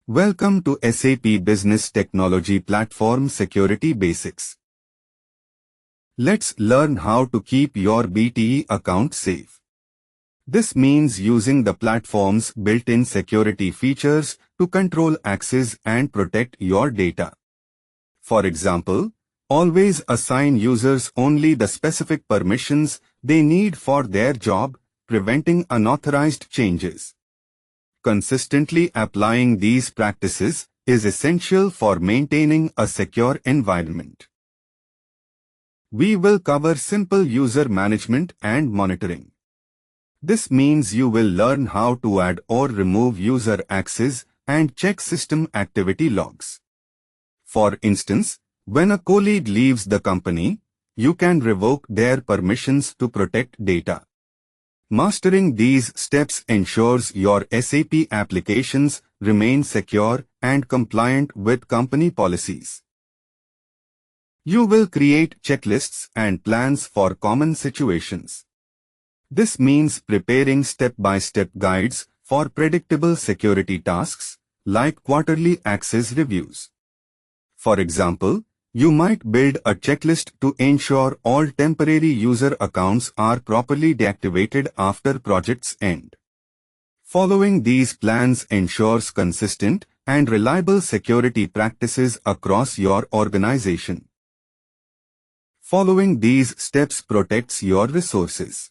Welcome to SAP Business Technology Platform Security Basics. Let's learn how to keep your BTE account safe. This means using the platform's built-in security features to control access and protect your data. For example, always assign users only the specific permissions they need for their job, preventing unauthorized changes. Consistently applying these practices is essential for maintaining a secure environment. We will cover simple user management and monitoring. This means you will learn how to add or remove user access and check system activity logs. For instance, when a colleague leaves the company, you can revoke their permissions to protect data. Mastering these steps ensures your SAP applications remain secure and compliant with company policies. You will create checklists and plans for common situations. This means preparing step-by-step guides for predictable security tasks, like quarterly access reviews. For example, you might build a checklist to ensure all temporary user accounts are properly deactivated after projects end. Following these plans ensures consistent and reliable security practices across your organization. Following these steps protects your resources.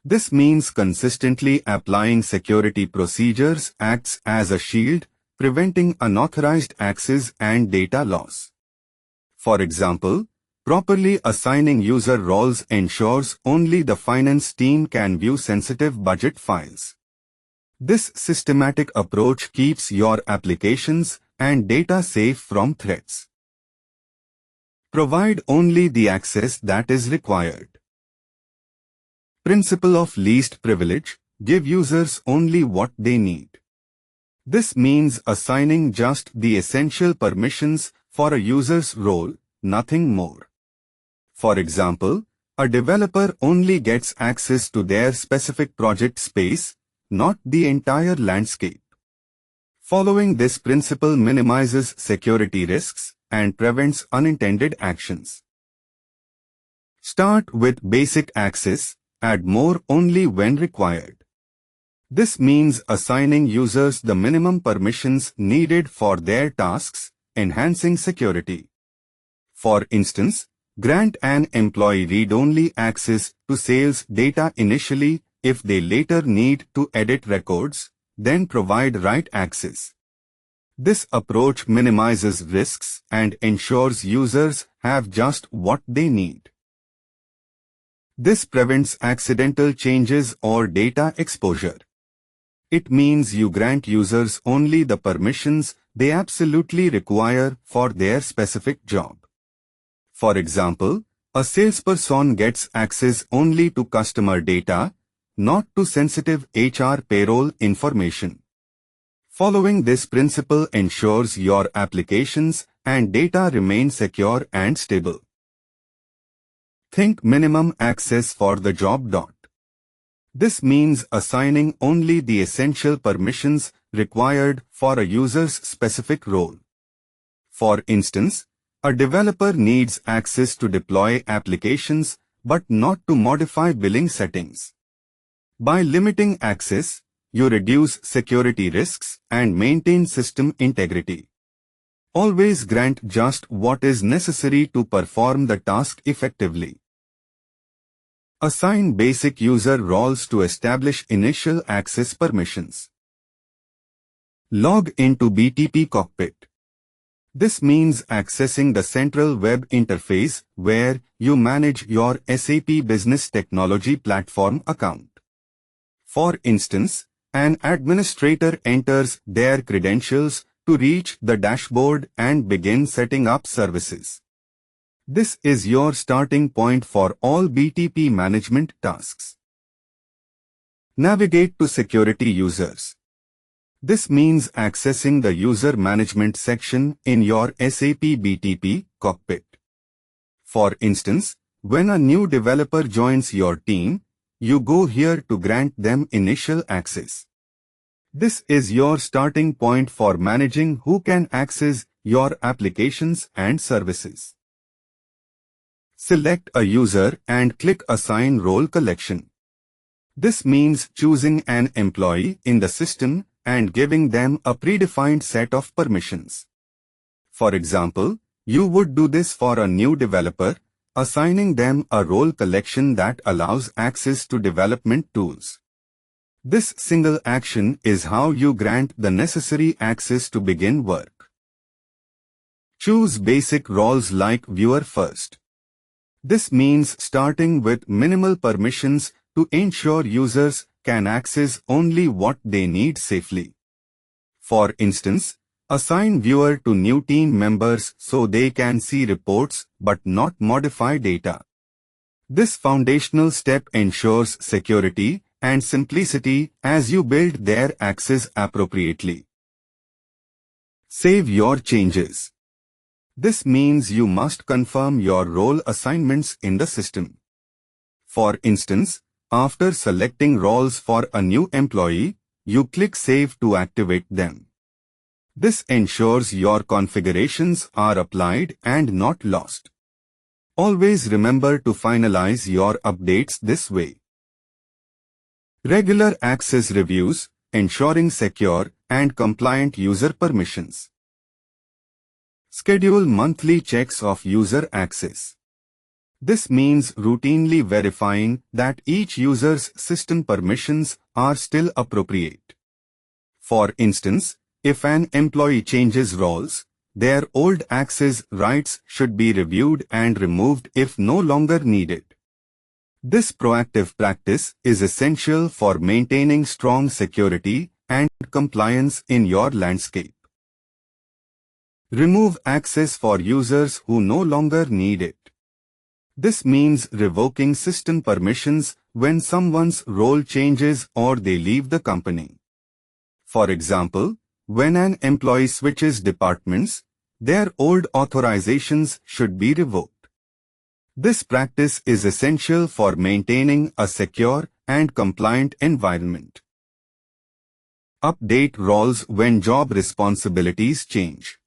This means consistently applying security procedures acts as a shield, preventing unauthorized access and data loss. For example, properly assigning user roles ensures only the finance team can view sensitive budget files. This systematic approach keeps your applications and data safe from threats. Provide only the access that is required. Principle of least privilege: give users only what they need. This means assigning just the essential permissions for a user's role, nothing more. For example, a developer only gets access to their specific project space, not the entire landscape. Following this principle minimizes security risks and prevents unintended actions. Start with basic access, add more only when required. This means assigning users the minimum permissions needed for their tasks, enhancing security. For instance, grant an employee read-only access to sales data initially. If they later need to edit records, then provide write access. This approach minimizes risks and ensures users have just what they need. This prevents accidental changes or data exposure. It means you grant users only the permissions they absolutely require for their specific job. For example, a salesperson gets access only to customer data, not to sensitive HR payroll information. Following this principle ensures your applications and data remain secure and stable. Think minimum access for the job. This means assigning only the essential permissions required for a user's specific role. For instance, a developer needs access to deploy applications but not to modify billing settings. By limiting access, you reduce security risks and maintain system integrity. Always grant just what is necessary to perform the task effectively. Assign basic user roles to establish initial access permissions. Log into BTP cockpit. This means accessing the central web interface where you manage your SAP Business Technology Platform account. For instance, an administrator enters their credentials to reach the dashboard and begin setting up services. This is your starting point for all BTP management tasks. Navigate to security users. This means accessing the user management section in your SAP BTP cockpit. For instance, when a new developer joins your team, you go here to grant them initial access. This is your starting point for managing who can access your applications and services. Select a user and click Assign Role Collection. This means choosing an employee in the system and giving them a predefined set of permissions. For example, you would do this for a new developer, assigning them a role collection that allows access to development tools. This single action is how you grant the necessary access to begin work. Choose basic roles like Viewer first. This means starting with minimal permissions to ensure users can access only what they need safely. For instance, assign Viewer to new team members so they can see reports but not modify data. This foundational step ensures security and simplicity as you build their access appropriately. Save your changes. This means you must confirm your role assignments in the system. For instance, after selecting roles for a new employee, you click Save to activate them. This ensures your configurations are applied and not lost. Always remember to finalize your updates this way. Regular access reviews, ensuring secure and compliant user permissions. Schedule monthly checks of user access. This means routinely verifying that each user's system permissions are still appropriate. For instance, if an employee changes roles, their old access rights should be reviewed and removed if no longer needed. This proactive practice is essential for maintaining strong security and compliance in your landscape. Remove access for users who no longer need it. This means revoking system permissions when someone's role changes or they leave the company. For example, when an employee switches departments, their old authorizations should be revoked. This practice is essential for maintaining a secure and compliant environment. Update roles when job responsibilities change.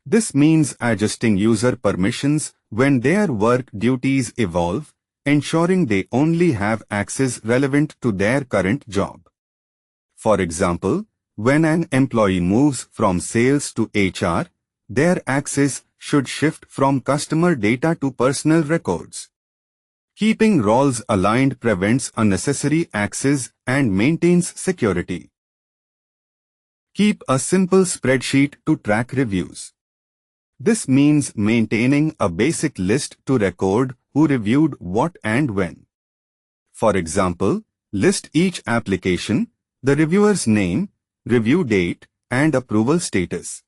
This means adjusting user permissions when their work duties evolve, ensuring they only have access relevant to their current job. For example, when an employee moves from sales to HR, their access should shift from customer data to personal records. Keeping roles aligned prevents unnecessary access and maintains security. Keep a simple spreadsheet to track reviews. This means maintaining a basic list to record who reviewed what and when. For example, list each application, the reviewer's name, review date, and approval status.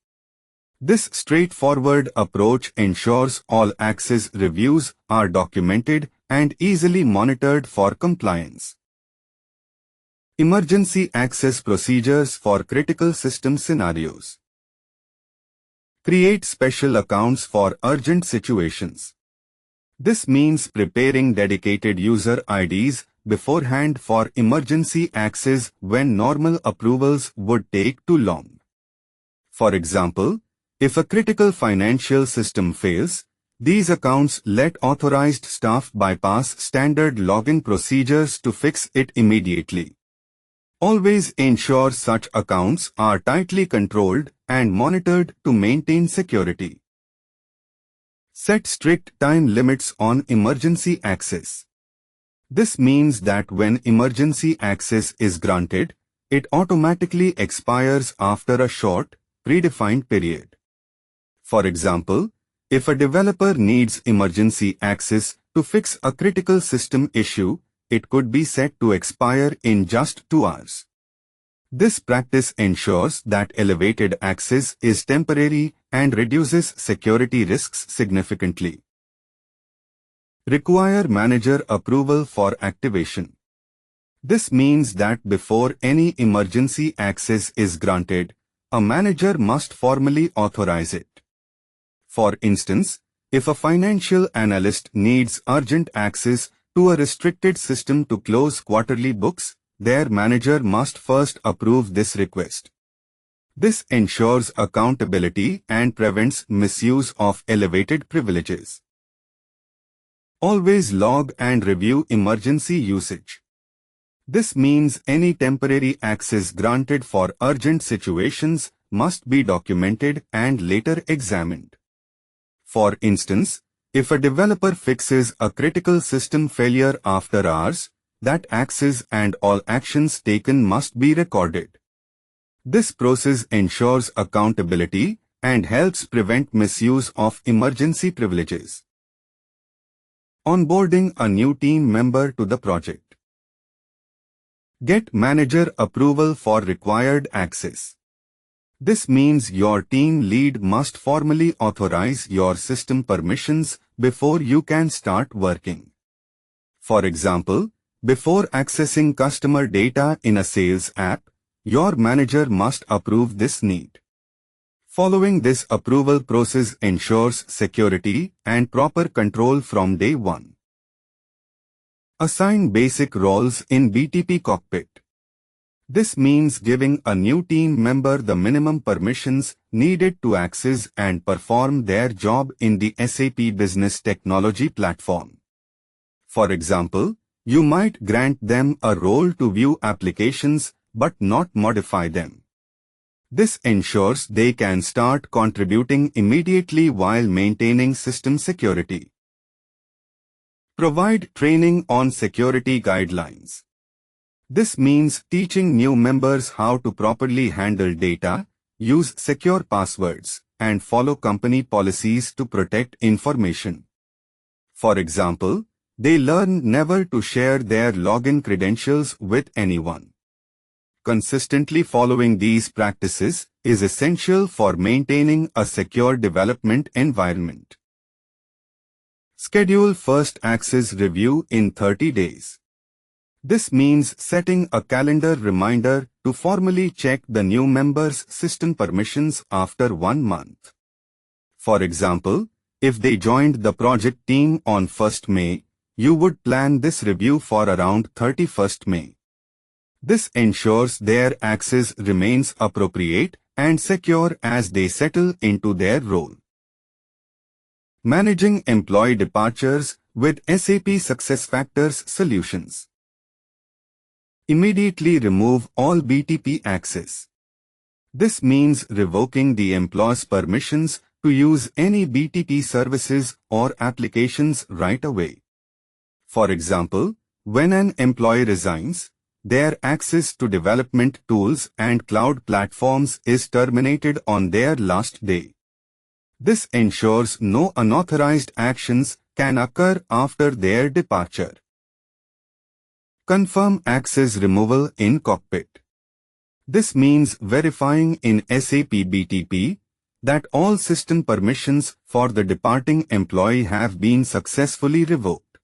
This straightforward approach ensures all access reviews are documented and easily monitored for compliance. Emergency access procedures for critical system scenarios. Create special accounts for urgent situations. This means preparing dedicated user IDs beforehand for emergency access when normal approvals would take too long. For example, if a critical financial system fails, these accounts let authorized staff bypass standard login procedures to fix it immediately. Always ensure such accounts are tightly controlled and monitored to maintain security. Set strict time limits on emergency access. This means that when emergency access is granted, it automatically expires after a short, predefined period. For example, if a developer needs emergency access to fix a critical system issue, it could be set to expire in just 2 hours. This practice ensures that elevated access is temporary and reduces security risks significantly. Require manager approval for activation. This means that before any emergency access is granted, a manager must formally authorize it. For instance, if a financial analyst needs urgent access to a restricted system to close quarterly books, their manager must first approve this request. This ensures accountability and prevents misuse of elevated privileges. Always log and review emergency usage. This means any temporary access granted for urgent situations must be documented and later examined. For instance, if a developer fixes a critical system failure after hours, that access and all actions taken must be recorded. This process ensures accountability and helps prevent misuse of emergency privileges. Onboarding a new team member to the project. Get manager approval for required access. This means your team lead must formally authorize your system permissions before you can start working. For example, before accessing customer data in a sales app, your manager must approve this need. Following this approval process ensures security and proper control from day one. Assign basic roles in BTP cockpit. This means giving a new team member the minimum permissions needed to access and perform their job in the SAP Business Technology Platform. For example, you might grant them a role to view applications but not modify them. This ensures they can start contributing immediately while maintaining system security. Provide training on security guidelines. This means teaching new members how to properly handle data, use secure passwords, and follow company policies to protect information. For example, they learn never to share their login credentials with anyone. Consistently following these practices is essential for maintaining a secure development environment. Schedule first access review in 30 days. This means setting a calendar reminder to formally check the new member's system permissions after 1 month. For example, if they joined the project team on 1st May, you would plan this review for around 31st May. This ensures their access remains appropriate and secure as they settle into their role. Managing employee departures with SAP SuccessFactors solutions. Immediately remove all BTP access. This means revoking the employee's permissions to use any BTP services or applications right away. For example, when an employee resigns, their access to development tools and cloud platforms is terminated on their last day. This ensures no unauthorized actions can occur after their departure. Confirm access removal in cockpit. This means verifying in SAP BTP that all system permissions for the departing employee have been successfully revoked.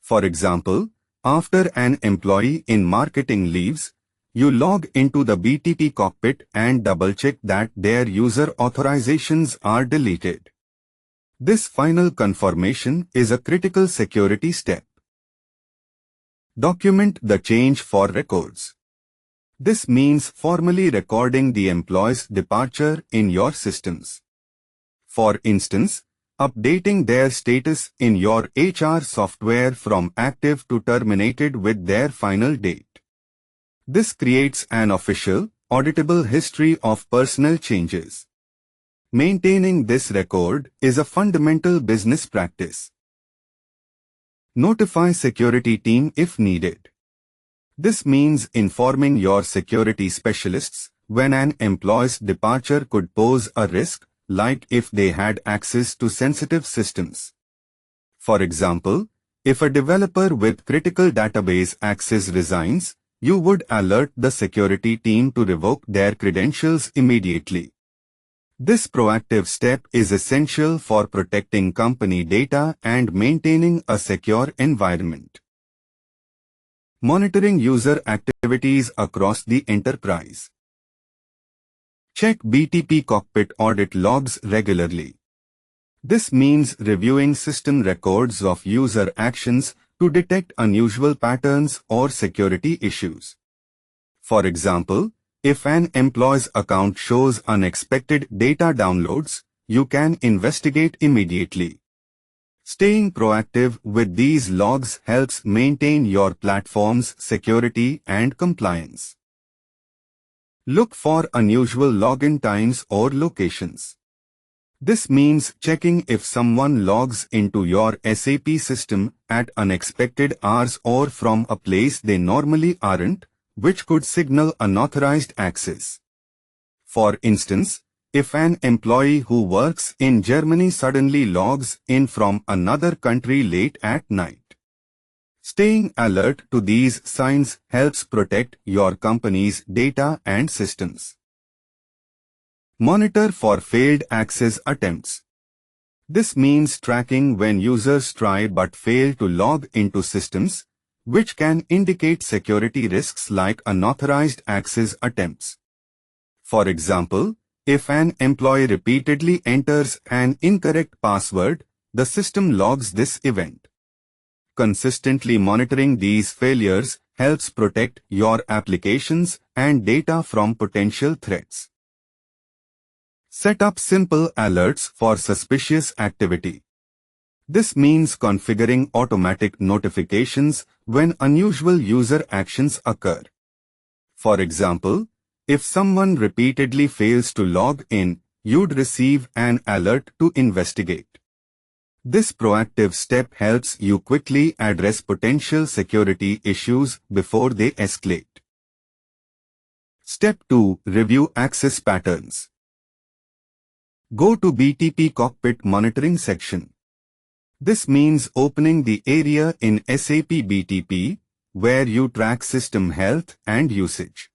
For example, after an employee in marketing leaves, you log into the BTP cockpit and double-check that their user authorizations are deleted. This final confirmation is a critical security step. Document the change for records. This means formally recording the employee's departure in your systems. For instance, updating their status in your HR software from active to terminated with their final date. This creates an official, auditable history of personal changes. Maintaining this record is a fundamental business practice. Notify security team if needed. This means informing your security specialists when an employee's departure could pose a risk, like if they had access to sensitive systems. For example, if a developer with critical database access resigns, you would alert the security team to revoke their credentials immediately. This proactive step is essential for protecting company data and maintaining a secure environment. Monitoring user activities across the enterprise. Check BTP cockpit audit logs regularly. This means reviewing system records of user actions to detect unusual patterns or security issues. For example, if an employee's account shows unexpected data downloads, you can investigate immediately. Staying proactive with these logs helps maintain your platform's security and compliance. Look for unusual login times or locations. This means checking if someone logs into your SAP system at unexpected hours or from a place they normally aren't, which could signal unauthorized access. For instance, if an employee who works in Germany suddenly logs in from another country late at night. Staying alert to these signs helps protect your company's data and systems. Monitor for failed access attempts. This means tracking when users try but fail to log into systems, which can indicate security risks like unauthorized access attempts. For example, if an employee repeatedly enters an incorrect password, the system logs this event. Consistently monitoring these failures helps protect your applications and data from potential threats. Set up simple alerts for suspicious activity. This means configuring automatic notifications when unusual user actions occur. For example, if someone repeatedly fails to log in, you'd receive an alert to investigate. This proactive step helps you quickly address potential security issues before they escalate. Step 2. Review access patterns. Go to BTP Cockpit Monitoring section. This means opening the area in SAP BTP where you track system health and usage.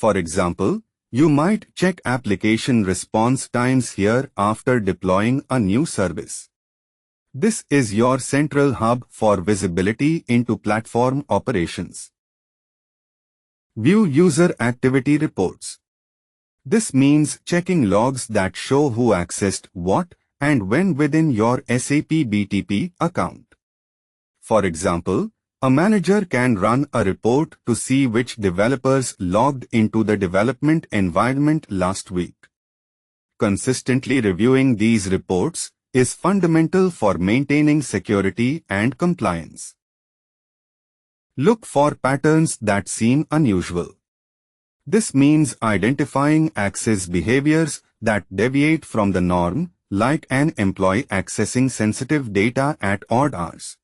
For example, you might check application response times here after deploying a new service. This is your central hub for visibility into platform operations. View user activity reports. This means checking logs that show who accessed what and when within your SAP BTP account. For example, a manager can run a report to see which developers logged into the development environment last week. Consistently reviewing these reports is fundamental for maintaining security and compliance. Look for patterns that seem unusual. This means identifying access behaviors that deviate from the norm, like an employee accessing sensitive data at odd hours.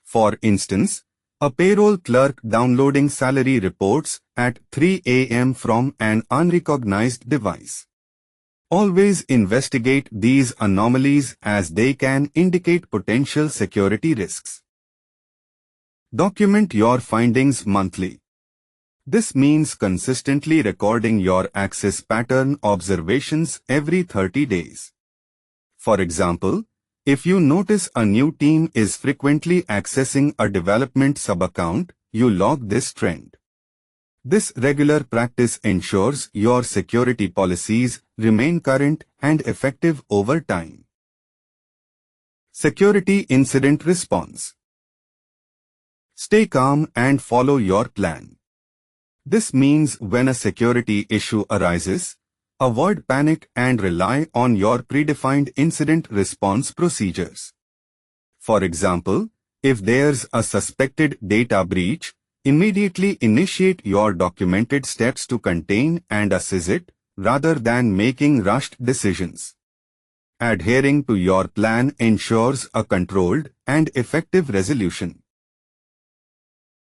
For instance, a payroll clerk downloading salary reports at 3 a.m. from an unrecognized device. Always investigate these anomalies as they can indicate potential security risks. Document your findings monthly. This means consistently recording your access pattern observations every 30 days. For example, if you notice a new team is frequently accessing a development sub-account, you log this trend. This regular practice ensures your security policies remain current and effective over time. Security Incident Response. Stay calm and follow your plan. This means when a security issue arises, avoid panic and rely on your predefined incident response procedures. For example, if there's a suspected data breach, immediately initiate your documented steps to contain and assess it, rather than making rushed decisions. Adhering to your plan ensures a controlled and effective resolution.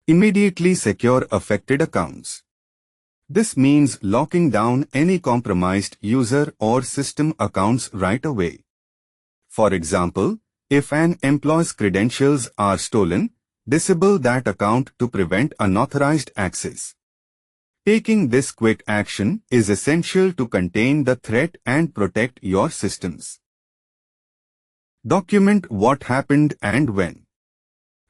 Immediately secure affected accounts. This means locking down any compromised user or system accounts right away. For example, if an employee's credentials are stolen, disable that account to prevent unauthorized access. Taking this quick action is essential to contain the threat and protect your systems. Document what happened and when.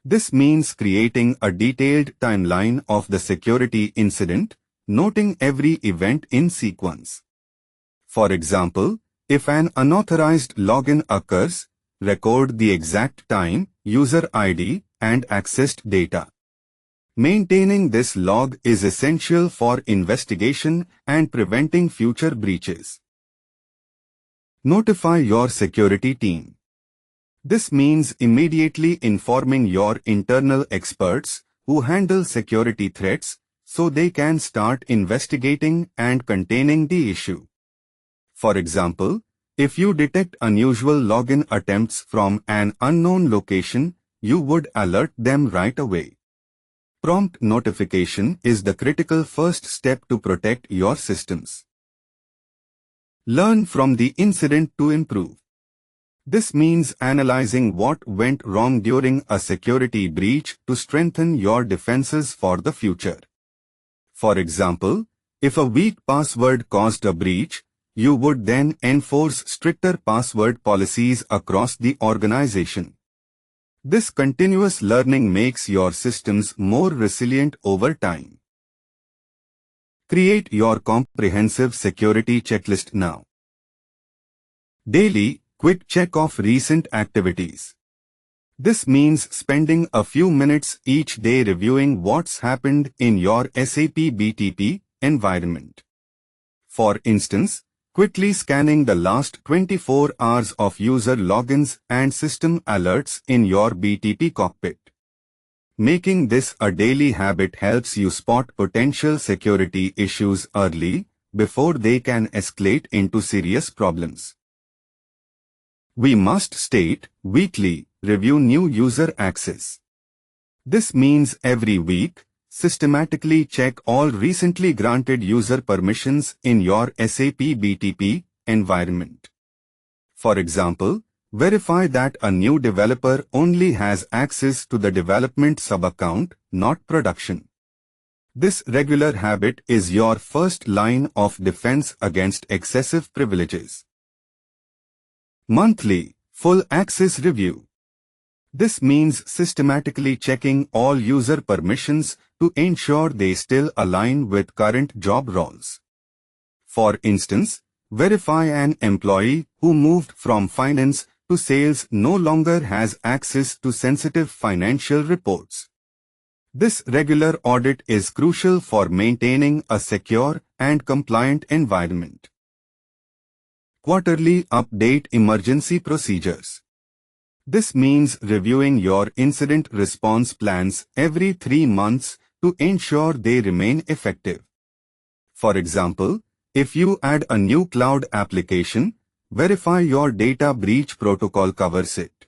This means creating a detailed timeline of the security incident, noting every event in sequence. For example, if an unauthorized login occurs, record the exact time, user ID, and accessed data. Maintaining this log is essential for investigation and preventing future breaches. Notify your security team. This means immediately informing your internal experts who handle security threats so they can start investigating and containing the issue. For example, if you detect unusual login attempts from an unknown location, you would alert them right away. Prompt notification is the critical first step to protect your systems. Learn from the incident to improve. This means analyzing what went wrong during a security breach to strengthen your defenses for the future. For example, if a weak password caused a breach, you would then enforce stricter password policies across the organization. This continuous learning makes your systems more resilient over time. Create your comprehensive security checklist now. Daily, quick check of recent activities. This means spending a few minutes each day reviewing what's happened in your SAP BTP environment. For instance, quickly scanning the last 24 hours of user logins and system alerts in your BTP cockpit. Making this a daily habit helps you spot potential security issues early, before they can escalate into serious problems. We must state, weekly, review new user access. This means every week, systematically check all recently granted user permissions in your SAP BTP environment. For example, verify that a new developer only has access to the development sub-account, not production. This regular habit is your first line of defense against excessive privileges. Monthly, full access review. This means systematically checking all user permissions to ensure they still align with current job roles. For instance, verify an employee who moved from finance to sales no longer has access to sensitive financial reports. This regular audit is crucial for maintaining a secure and compliant environment. Quarterly update emergency procedures. This means reviewing your incident response plans every 3 months to ensure they remain effective. For example, if you add a new cloud application, verify your data breach protocol covers it.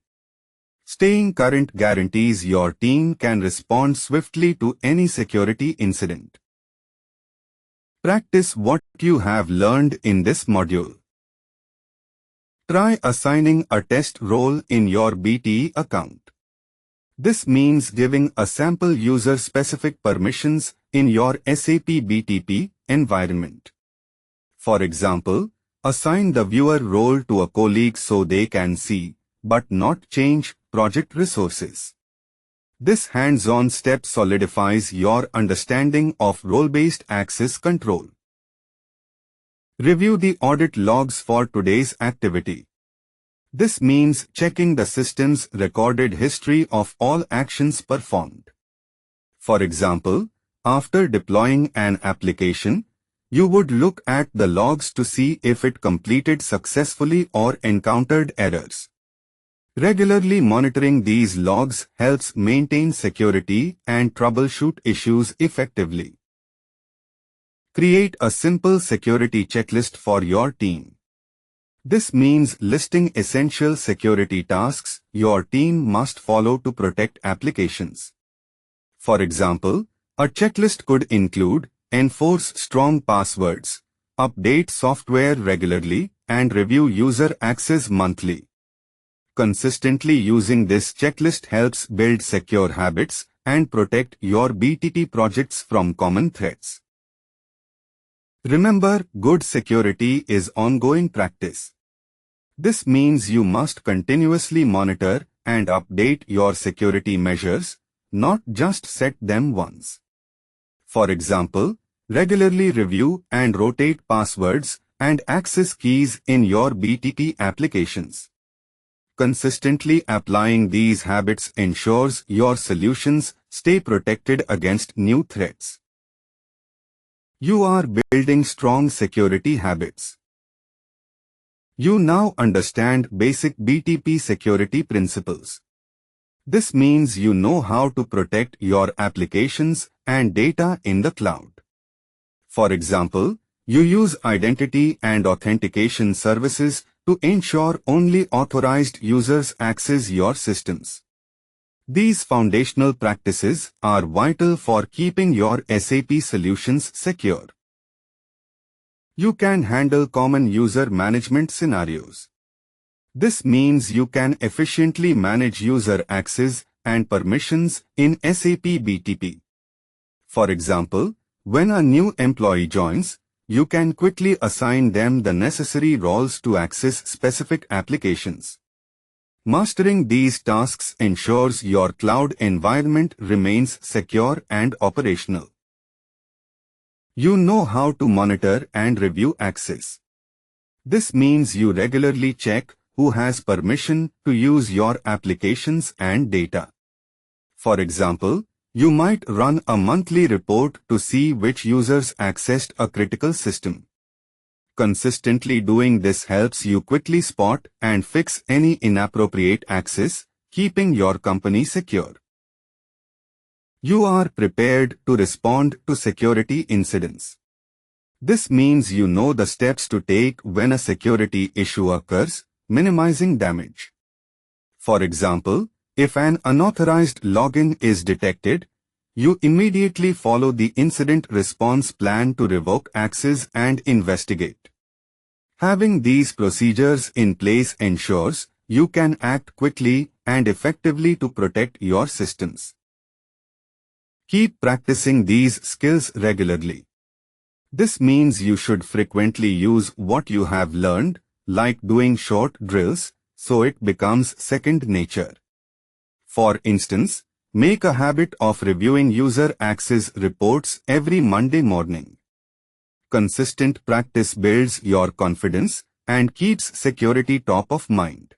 Staying current guarantees your team can respond swiftly to any security incident. Practice what you have learned in this module. Try assigning a test role in your BTE account. This means giving a sample user-specific permissions in your SAP BTP environment. For example, assign the viewer role to a colleague so they can see, but not change, project resources. This hands-on step solidifies your understanding of role-based access control. Review the audit logs for today's activity. This means checking the system's recorded history of all actions performed. For example, after deploying an application, you would look at the logs to see if it completed successfully or encountered errors. Regularly monitoring these logs helps maintain security and troubleshoot issues effectively. Create a simple security checklist for your team. This means listing essential security tasks your team must follow to protect applications. For example, a checklist could include enforce strong passwords, update software regularly, and review user access monthly. Consistently using this checklist helps build secure habits and protect your BTP projects from common threats. Remember, good security is ongoing practice. This means you must continuously monitor and update your security measures, not just set them once. For example, regularly review and rotate passwords and access keys in your BTP applications. Consistently applying these habits ensures your solutions stay protected against new threats. You are building strong security habits. You now understand basic BTP security principles. This means you know how to protect your applications and data in the cloud. For example, you use identity and authentication services to ensure only authorized users access your systems. These foundational practices are vital for keeping your SAP solutions secure. You can handle common user management scenarios. This means you can efficiently manage user access and permissions in SAP BTP. For example, when a new employee joins, you can quickly assign them the necessary roles to access specific applications. Mastering these tasks ensures your cloud environment remains secure and operational. You know how to monitor and review access. This means you regularly check who has permission to use your applications and data. For example, you might run a monthly report to see which users accessed a critical system. Consistently doing this helps you quickly spot and fix any inappropriate access, keeping your company secure. You are prepared to respond to security incidents. This means you know the steps to take when a security issue occurs, minimizing damage. For example, if an unauthorized login is detected, you immediately follow the incident response plan to revoke access and investigate. Having these procedures in place ensures you can act quickly and effectively to protect your systems. Keep practicing these skills regularly. This means you should frequently use what you have learned, like doing short drills, so it becomes second nature. For instance, make a habit of reviewing user access reports every Monday morning. Consistent practice builds your confidence and keeps security top of mind.